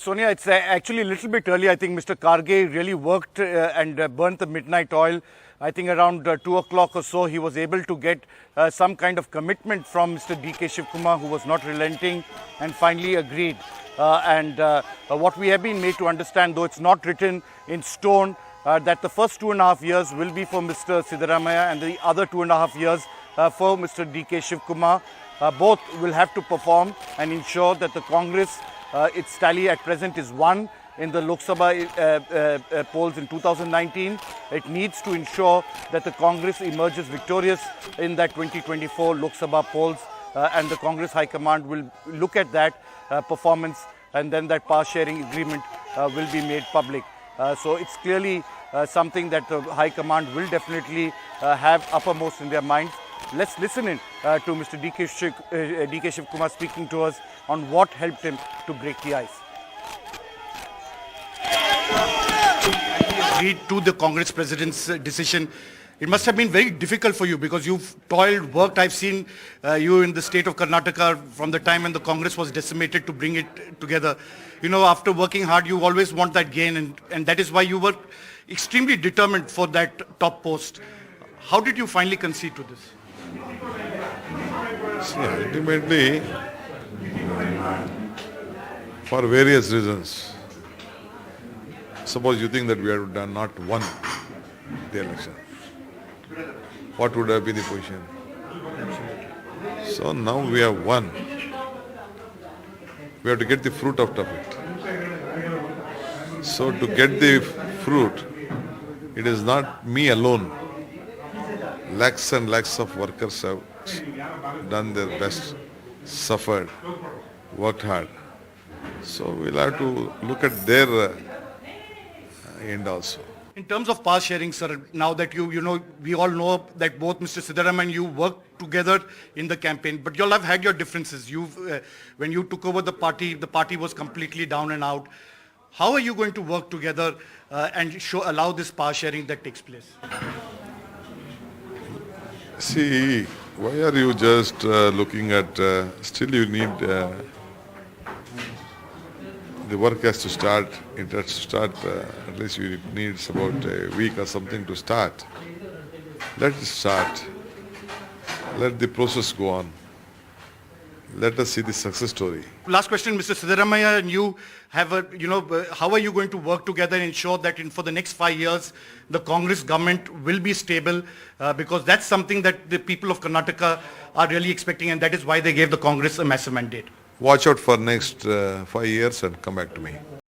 Sonia, it's actually a little bit early. I think Mr. Kharge really worked and burnt the midnight oil. I think around 2 o'clock or so, he was able to get some kind of commitment from Mr. DK Shivakumar, who was not relenting, and finally agreed. What we have been made to understand, though it's not written in stone, that the first 2.5 years will be for Mr. Siddaramaiah and the other 2.5 years for Mr. DK Shivakumar. Both will have to perform and ensure that the Congress, its tally at present is 1 in the Lok Sabha polls in 2019. It needs to ensure that the Congress emerges victorious in that 2024 Lok Sabha polls, and the Congress High Command will look at that performance, and then that power sharing agreement will be made public. So it's clearly something that the High Command will definitely have uppermost in their minds. Let's listen in to Mr. DK Shivakumar speaking to us on what helped him to break the ice. Agreed to the Congress President's decision. It must have been very difficult for you because you've toiled, worked. I've seen you in the state of Karnataka from the time when the Congress was decimated to bring it together. You know, after working hard, you always want that gain, and that is why you were extremely determined for that top post. How did you finally concede to this? See, ultimately, for various reasons, suppose you think that we have done not won the election, what would have been the position? So now we have won. We have to get the fruit out of it. So to get the fruit, it is not me alone. Lakhs and lakhs of workers have done their best, suffered, worked hard. So we'll have to look at their end also. In terms of power sharing, sir, now that you know, we all know that both Mr. Siddaramaiah and you worked together in the campaign, but you all have had your differences. When you took over the party was completely down and out. How are you going to work together and allow this power sharing that takes place? See, why are you just looking at, still you need, the work has to start, it has to start, at least you need about a week or something to start. Let it start. Let the process go on. Let us see the success story. Last question, Mr. Siddaramaiah, and you have how are you going to work together and ensure that for the next 5 years, the Congress government will be stable? Because that's something that the people of Karnataka are really expecting, and that is why they gave the Congress a massive mandate. Watch out for next 5 years and come back to me.